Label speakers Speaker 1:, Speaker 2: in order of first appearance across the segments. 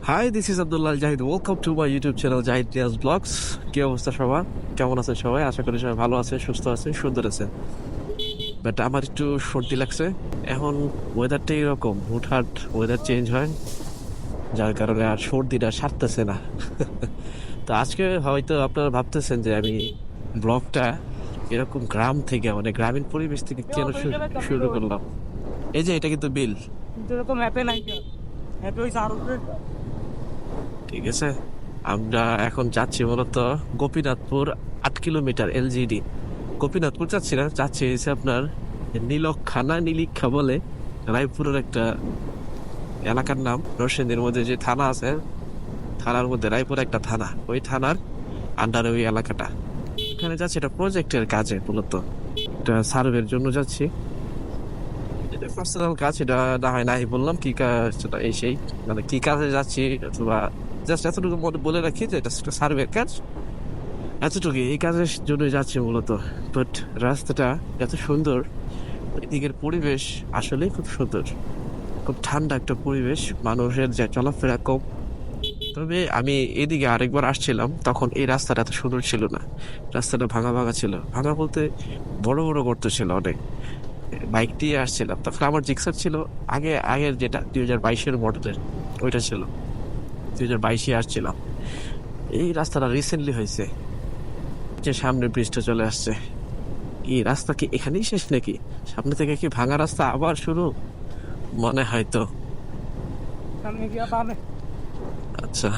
Speaker 1: High, this is Abdullah Zahid. Welcome to my YouTube channel Zahid Riyaz blogs. কি অবস্থা সবার? কেমন আছেন সবাই? আশা করি সবাই ভালো আছে, সুস্থ আছে, সুন্দর আছে। বাট আমার একটু সর্দি লাগছে। এখন ওয়েদারটা এরকম, হুটহাট ওয়েদার চেঞ্জ হয়, যার কারণে আর সর্দিটা সারতেছে না। তো আজকে হয়তো আপনারা ভাবতেছেন যে আমি ব্লগটা এরকম গ্রাম থেকে, মানে গ্রামীণ পরিবেশ থেকে কেন শুরু করলাম। এই যে এটা কিন্তু বিল, ঠিক আছে। আমরা এখন যাচ্ছি মূলত গোপীনাথপুর, 8 কিলোমিটার এলজিডি। গোপীনাথপুর যাচ্ছি না, যাচ্ছি হচ্ছে আপনার নীলক্ষানা, নীলিক্ষা বলে রায়পুরের একটা এলাকার নাম। নরসিংদীর মধ্যে যে থানা আছে, থানার মধ্যে রায়পুর একটা থানা, ওই থানার আন্ডারে ওই এলাকাটা। এখানে যাচ্ছি এটা প্রজেক্টের কাজে, মূলত এটা সার্ভের জন্য যাচ্ছি। এটা পার্সোনাল কাজ, এটা না হয় নাই বললাম কি কাজ, এই সেই মানে কি কাজে যাচ্ছি, অথবা জাস্ট এতটুকু বলে রাখি যে এটা সার্ভের কাজ, এতটুকু। এই কাজের জন্য যাচ্ছি মূলত। বাট রাস্তাটা এত সুন্দর, এদিকের পরিবেশ আসলে খুব সুন্দর, খুব ঠান্ডা একটা পরিবেশ, মানুষের যে চলাফেরা কম। তবে আমি এদিকে আরেকবার আসছিলাম, তখন এই রাস্তাটা এত সুন্দর ছিল না। রাস্তাটা ভাঙা ভাঙা ছিল, ভাঙা বলতে বড় বড় গর্ত ছিল অনেক। বাইক দিয়ে আসছিলাম, তখন আমার জিক্সার ছিল আগের যেটা 2022-এর মডেলের, ওইটা ছিল। 2022-এ আসছিলাম। এই রাস্তাটা রিসেন্টলি হয়েছে, যে সামনে ব্রিজটা চলে আসছে। এই রাস্তা কি এখানেই শেষ নাকি? সামনে থেকে কি ভাঙা রাস্তা আবার শুরু? মনে হয় তো। আচ্ছা,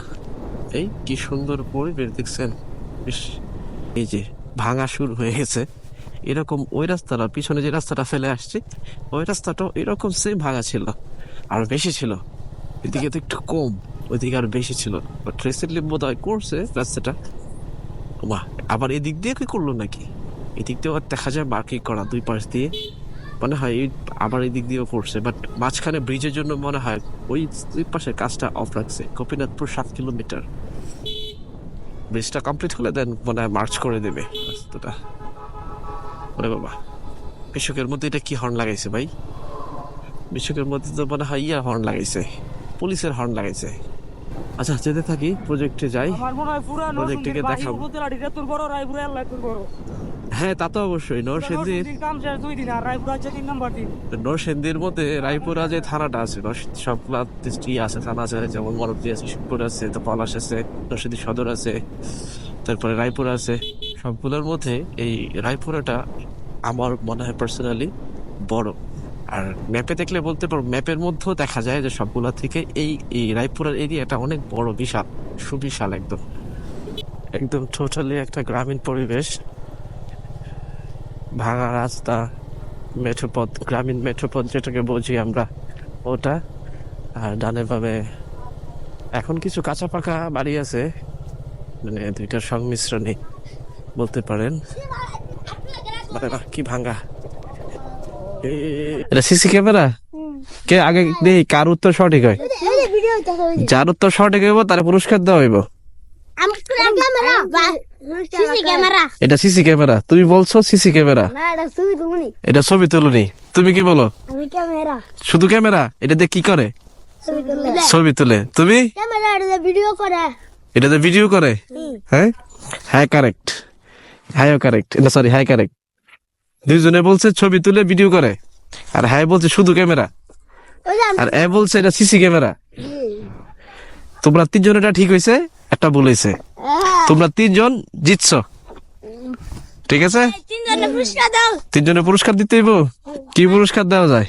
Speaker 1: এই কি সুন্দর পরিবেশ দেখছেন। ইস, এই যে ভাঙা শুরু হয়ে গেছে। এরকম ওই রাস্তাটা, পিছনে যে রাস্তাটা ফেলে আসছে, ওই রাস্তাটাও এরকম সেম ভাঙা ছিল, আর বেশি ছিল। এদিকে তো একটু কম, ওইদিকে আরো বেশি ছিল। বাট রিসেন্টলি বোধ হয় করছে রাস্তাটা। বাহ, আবার এদিক দিয়ে কি করলো নাকি? এদিক দিয়েও দেখা যায় মার্কিং করা দুই পাশ দিয়ে, মনে হয় আবার এদিক দিয়েও করছে। বাট মাঝখানে ব্রিজের জন্য মনে হয় ওই দুই পাশের কাজটা অফ রাখছে। গোপীনাথপুর 7 কিলোমিটার, ব্রিজটা কমপ্লিট হলে দেন মনে হয় মার্চ করে দেবে রাস্তাটা। ওরে বাবা, কৃষকের মধ্যে এটা কি হর্ন লাগাইছে ভাই? কৃষকের মধ্যে তো মনে হয় হর্ন লাগাইছে, পুলিশের হর্ন লাগাইছে। আচ্ছা, যেতে থাকি, প্রজেক্টে যাই, প্রজেক্টকে দেখাবো। হ্যাঁ, তা তো অবশ্যই। নরসিংদীর মধ্যে রায়পুরা যে থানাটা আছে, সবগুলা আছে, থানা আছে, যেমন মরদ্দি আছে, শিবপুর আছে, তো পলাশ আছে, নরসিংদী সদর আছে, তারপরে রায়পুর আছে। সবগুলোর মধ্যে এই রায়পুরাটা আমার মনে হয় পার্সোনালি বড়। আর ম্যাপে দেখলে বলতে পারবো, ম্যাপের মধ্যেও দেখা যায় যে সবগুলা থেকে এই রায়পুরের এরিয়াটা অনেক বড়, বিশাল, সুবিশাল, একদম একদম টোটালি একটা গ্রামীণ পরিবেশ। ভাঙা রাস্তা, মেঠোপথ, গ্রামীণ মেঠোপথ যেটাকে বুঝি আমরা, ওটা। আর ডানে বামে এখন কিছু কাঁচা পাকা বাড়ি আছে, মানে দুইটার সংমিশ্রণে বলতে পারেন। মানে না, কি ভাঙা। এটা সিসি ক্যামেরা? কে আগে দেই কার উত্তর সঠিক হয়? যার উত্তর সঠিক হইব তার পুরস্কার দেওয়া হইব। এটা সিসি ক্যামেরা? তুমি বলছো সিসি ক্যামেরা, এটা ছবি তুলুনি। তুমি কি বলো? শুধু ক্যামেরা? এটা দিয়ে কি করে? ছবি তুলে। তুমি? এটা দিয়ে ভিডিও করে। হ্যাঁ, হ্যাঁ কারেক্ট, হ্যাঁ কারেক্ট, না সরি, হ্যাঁ কারেক্ট। দুইজনে বলছে ছবি তুলে ভিডিও করে, আর হ্যাঁ বলছে শুধু ক্যামেরা, আর এ বলছে এটা সিসি ক্যামেরা। তোমরা তিনজন এটা ঠিক হয়েছে, একটা ভুল হয়েছে। তোমরা তিনজন জিতছো, ঠিক আছে। তিনজনের পুরস্কার দিতে হইব। কি পুরস্কার দেওয়া যায়?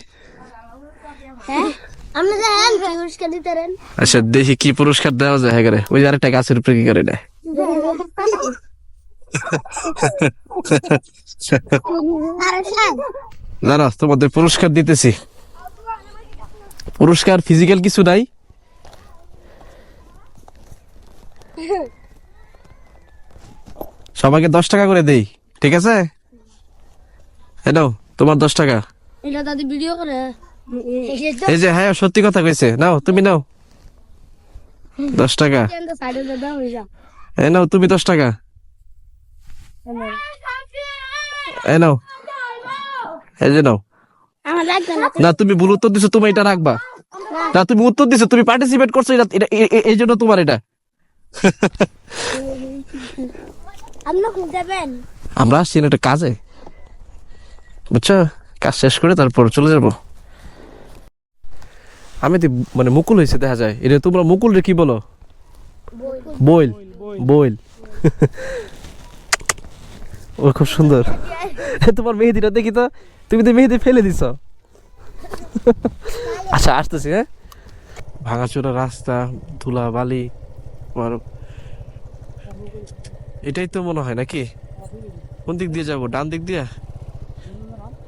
Speaker 1: আচ্ছা, দেখি কি পুরস্কার দেওয়া যায়। হ্যাঁ, ওই যে আরেকটা গাছের উপরে কি করে নেয়। দাঁড়া, তোমাদের পুরস্কার দিতেছি। পুরস্কার ফিজিক্যাল কিছু নাই, সবাইকে 10 টাকা করে দেই, ঠিক আছে। নাও তোমার 10 টাকা। এই যে হ্যাঁ, সত্যি কথা কইছে। নাও, তুমি নাও 10 টাকা। এই নাও তুমি 10 টাকা। এই নাও, এই যে নাও। না, তুমি ভুল উত্তর দিছো, তুমি এটা রাখবা। না তুমি উত্তর দিছো, তুমি পার্টিসিপেট করছো, এটা এটা- এই জন্য তোমার এটা।
Speaker 2: আপনারা কোন যাবেন?
Speaker 1: আমরা আসছি না একটা কাজে, বুঝছো, কাজ শেষ করে তারপর চলে যাব। আমি তো মানে মুকুল হয়েছে দেখা যায়, এটা তোমরা মুকুল রে কি বলো? বইল। বইল। ও খুব সুন্দর। তোমার মেহেদিটা দেখি তো, তুমি তো মেহেদি ফেলে দিছ। আচ্ছা আসতেছি, হ্যাঁ। ভাঙাচোরা রাস্তা, ধুলা বালি, আর এটাই তো মনে হয় নাকি? কোন দিক দিয়ে যাব? ডান দিক দিয়ে?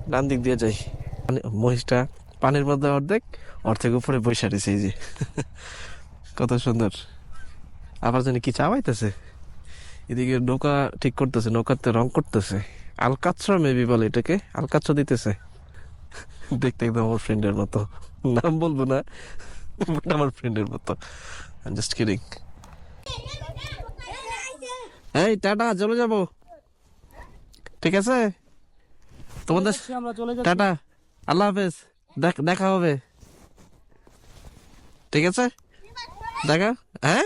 Speaker 1: ডান দিক দিয়ে যাই। মহিষটা পানির মধ্যে অর্ধেক, অর্ধেক উপরে বসে রয়েছে, এই যে। কত সুন্দর। আবার জানি কি চাওয়াইতেছে। এদিকে নৌকা ঠিক করতেছে, নৌকাতে রং করতেছে। আলকাত্রা মেবি বলে এটাকে, আলকাত্রা দিতেছে। দেখতে একদম আমার ফ্রেন্ডের মতো, নাম বলবো না, but আমার ফ্রেন্ডের মতো। I'm just kidding. এই টাটা, চলে যাব, ঠিক আছে তোমাদের,
Speaker 3: আমরা চলে যাচ্ছি।
Speaker 1: টাটা, আল্লাহ হাফেজ, দেখা হবে, ঠিক আছে, দেখা, হ্যাঁ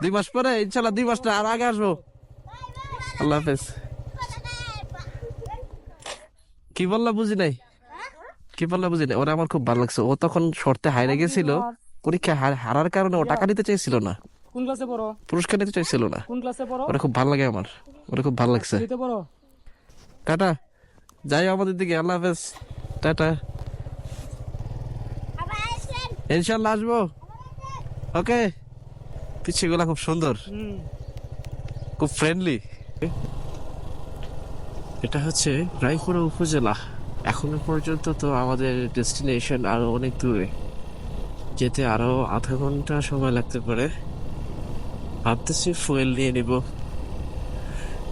Speaker 1: 2 মাস পরে ইনশাল্লাহ, 2 মাস না আর আগে আসবো। আল্লাহ হাফেজ। কি বললা বুঝি নাই, কি বললা বুঝি নাই। ওরা আমার খুব ভালো লাগছে, ও তখন শর্তে হাইরে গেছিল, পরীক্ষায় হারার কারণে ও টাকা নিতে চাইছিল না,
Speaker 3: কোন ক্লাসে পড়ো?
Speaker 1: পুরস্কার নিতে চাইছিল না।
Speaker 3: কোন ক্লাসে পড়ো?
Speaker 1: ওরা খুব ভালো লাগে আমার, ওরা খুব ভালো লাগছে।
Speaker 3: দিতে পড়ো?
Speaker 1: টাটা, যাই আমাদের দিকে, আল্লাহ হাফেজ, টাটা,
Speaker 2: আবার আসেন।
Speaker 1: ইনশাল্লাহ আসবো, ওকে। পিছিয়ে খুব সুন্দর, খুব ফ্রেন্ডলি। এটা হচ্ছে রায়পুরা উপজেলা। এখনো পর্যন্ত তো আমাদের ডেস্টিনেশন আরো অনেক দূরে, যেতে আরো আধা ঘন্টা সময় লাগতে পারে। ভাবতেছি ফুয়েল নিয়ে নিব,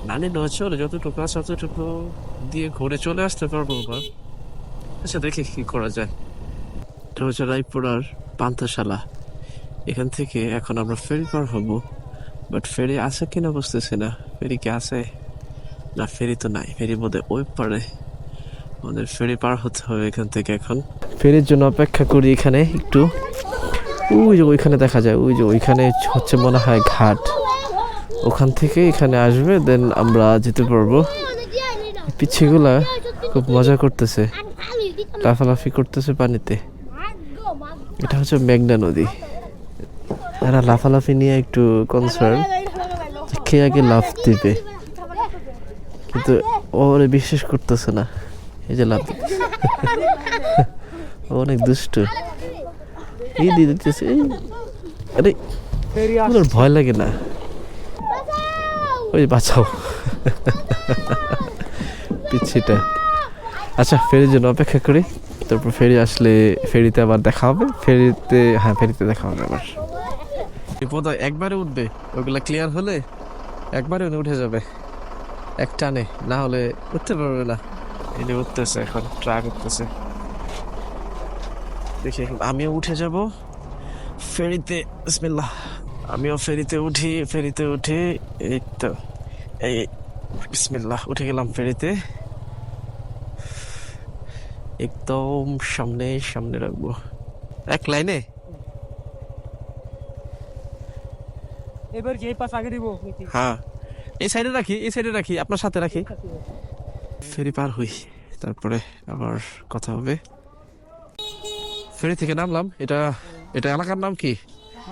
Speaker 1: নানি নয় চলে যতটুকু আছে ততটুকু দিয়ে ঘুরে চলে আসতে পারবো আবার। আচ্ছা দেখি কি করা যায়। এটা হচ্ছে রায়পুরার পান্থশালা। এখান থেকে এখন আমরা ফেরি পার হব, বাট ফেরি আছে কিনা বুঝতেছি না। ফেরি কি আছে? না, ফেরি তো নাই, ফেরি বোধহয় ওই পারে। আমাদের ফেরি পার হতে হবে এখান থেকে এখন। ফেরির জন্য অপেক্ষা করি এখানে একটু। ওই যে ওইখানে দেখা যায়, ওই যে ওইখানে হচ্ছে মনে হয় ঘাট, ওখান থেকে এখানে আসবে, দেন আমরা যেতে পারবো। পিচ্ছিগুলা খুব মজা করতেছে, লাফালাফি করতেছে পানিতে। এটা হচ্ছে মেঘনা নদী। এরা লাফালাফি নিয়ে একটু কনসার্ন, কে আগে লাফ দিবে, কিন্তু ওরে বিশ্বাস করতেছে না। এই যে লাফ দিতেছে, অনেক দুষ্ট। এই দিয়ে দিতেছে, আরে ওর ভয় লাগে না। ওই বাঁচাও পিচ্ছিটা। আচ্ছা ফেরির জন্য অপেক্ষা করি, তারপর ফেরি আসলে ফেরিতে আবার দেখা হবে। ফেরিতে, হ্যাঁ ফেরিতে দেখা হবে আবার। বিপদ একবারে উঠবে, ওইগুলা ক্লিয়ার হলে একবারে উঠে যাবে এক টানে, না হলে উঠতে পারবে না। এনে উঠতেছে এখন, ট্রাক উঠতেছে, দেখি আমিও উঠে যাব ফেরিতে। বিসমিল্লাহ, আমিও ফেরিতে উঠি। ফেরিতে উঠে এই তো, এই বিসমিল্লাহ, উঠে গেলাম ফেরিতে। একদম সামনে সামনে রাখবো, এক লাইনে।
Speaker 3: এবার যে পাশ আগে দিব নাকি?
Speaker 1: হ্যাঁ এই সাইডে রাখি, এই সাইডে রাখি, আপনার সাথে রাখি। ফেরি পার হই, তারপরে আবার কথা হবে। ফেরি থেকে নামলাম। এটা এটা এলাকার নাম কি?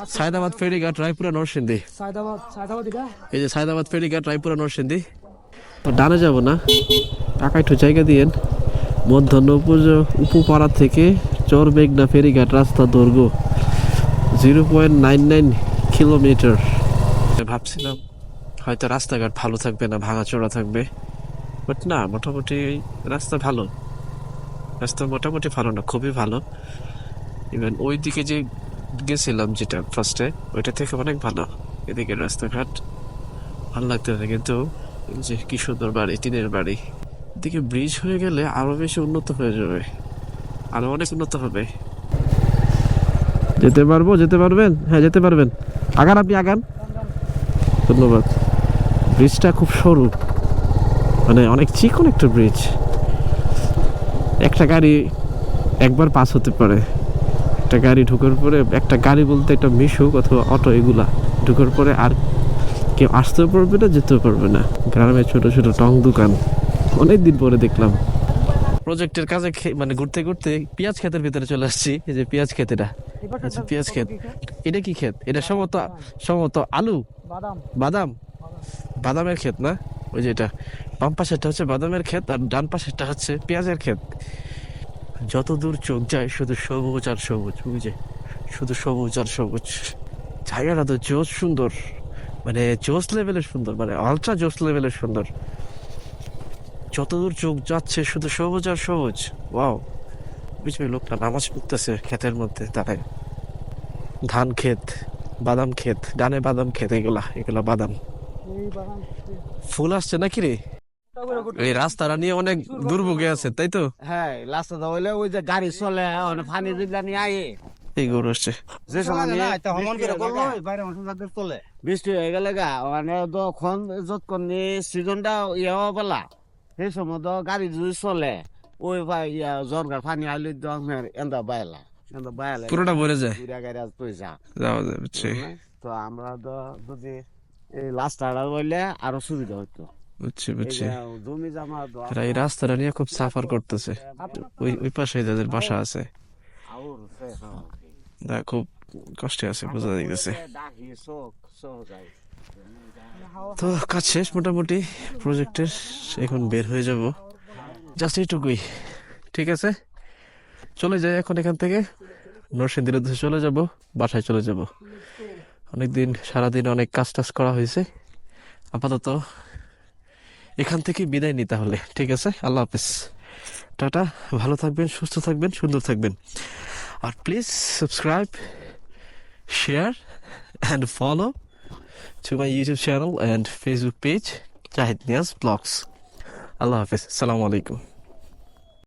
Speaker 1: সায়দাবাদ ফেরিঘাট, রায়পুরা, নরসিংদী।
Speaker 3: সায়দাবাদ, সায়দাবাদ এটা?
Speaker 1: এই যে সায়দাবাদ ফেরিঘাট, রায়পুরা, নরসিংদী। তো ডানে যাব না, টাকা একটু জায়গা দিয়েন। মধ্যাহ্ন উপপাড়া থেকে চর মেঘনা ফেরিঘাট রাস্তা দৈর্ঘ্য 0.99 কিলোমিটার। ভাবছিলাম হয়তো রাস্তাঘাট ভালো থাকবে না, ভাঙাচোরা থাকবে, বাট না, মোটামুটি রাস্তা ভালো। রাস্তা মোটামুটি ভালো না, খুবই ভালো। ইভেন ওই দিকে যে গেছিলাম যেটা ফার্স্টে, ওইটা থেকে অনেক ভালো। এদিকে রাস্তাঘাট ভালো লাগতেছে, কিন্তু এই যে কি সুন্দর বাড়ি, টিনের বাড়ি। এদিকে ব্রিজ হয়ে গেলে আরো বেশি উন্নত হয়ে যাবে, আরো অনেক উন্নত হবে। যেতে পারবো? যেতে পারবেন? হ্যাঁ যেতে পারবেন, আগান, আপনি আগান। ধন্যবাদ। ব্রিজটা খুব সরু, মানে অনেক চিকন একটা ব্রিজ, একটা গাড়ি একবার পাস হতে পারে। একটা গাড়ি ঢোকার পরে, একটা গাড়ি বলতে একটা মিশুক অথবা অটো, এগুলা ঢোকার পরে আর কেউ আসতেও পারবে না, যেতেও পারবে না। গ্রামে ছোট ছোট টং দোকান অনেকদিন পরে দেখলাম। প্রজেক্টের কাজে মানে ঘুরতে ঘুরতে পেঁয়াজ ক্ষেতের ভিতরে চলে আসছি। এই যে পেঁয়াজ ক্ষেত, এটা আচ্ছা পেঁয়াজ ক্ষেত। এটা কি ক্ষেত? এটা সম্ভবত আলু,
Speaker 3: বাদাম।
Speaker 1: বাদাম, বাদামের ক্ষেত না? ওই যে এটা বাম পাশেরটা হচ্ছে বাদামের ক্ষেত আর ডান পাশেরটা হচ্ছে পেঁয়াজের ক্ষেত। যত দূর চোখ যায় শুধু সবুজ আর সবুজ, বুঝে শুধু সবুজ আর সবুজ। জায়গাটা তো জোস সুন্দর, মানে জোস লেভেলের সুন্দর, মানে আলট্রা জোস লেভেলের সুন্দর। যতদূর চোখ যাচ্ছে শুধু সবুজ আর সবুজ। ওয়াও, বুঝবে লোকটা নামাজ পড়তেছে ক্ষেতের মধ্যে দাঁড়ায়। ধান ক্ষেত, বাদাম ক্ষেত, ডানে বাদাম ক্ষেত, এগুলা বাদাম।
Speaker 3: এই বাদাম
Speaker 1: ফুল আসছে নাকি রে? এই রাস্তাটা নিয়ে অনেক দুর্ভোগে আছে, তাই তো?
Speaker 4: হ্যাঁ রাস্তাটা হইলে ওই যে গাড়ি চলে পানি দিলা নিয়ে আয়ে
Speaker 1: এই গরু আসছে।
Speaker 4: যে সময়
Speaker 3: চলে।
Speaker 4: বৃষ্টি হয়ে গেলে গা মানে তখন যতক্ষণ সিজনটা ইয়ে হবেলা সেই সময় তো গাড়ি যদি চলে ওই জনগার পানি আইলে তো এন্দা বাইলা
Speaker 1: পুরোটা ভরে যায়,
Speaker 4: গাড়ি আজ পয়সা
Speaker 1: যাওয়া যাচ্ছে।
Speaker 4: তো আমরা তো যদি এই রাস্তাটা হইলে আরো সুবিধা হইতো।
Speaker 1: বুঝছি
Speaker 4: এই
Speaker 1: বুঝছি।
Speaker 4: যে জমি জামা
Speaker 1: এরা এই রাস্তাটা নিয়ে খুব সাফার করতেছে। ওই পাশে যাদের বাসা আছে, না খুব কষ্টে আছে, বোঝা যাইতেছে। তো কাজ শেষ মোটামুটি প্রজেক্টের, এখন বের হয়ে যাব, জাস্ট এইটুকুই। ঠিক আছে, চলে যাই এখন এখান থেকে, নরসিংদীর উদ্দেশ্যে চলে যাব, বাসায় চলে যাব। অনেকদিন সারাদিন অনেক কাজ টাজ করা হয়েছে, আপাতত এখান থেকে বিদায় নিতে হলে। ঠিক আছে, আল্লাহ হাফেজ, টাটা, ভালো থাকবেন, সুস্থ থাকবেন, সুন্দর থাকবেন। আর please subscribe, share and follow to my YouTube channel and Facebook page, Jahid Niaz Vlogs. Allah Hafiz. Assalamu alaikum.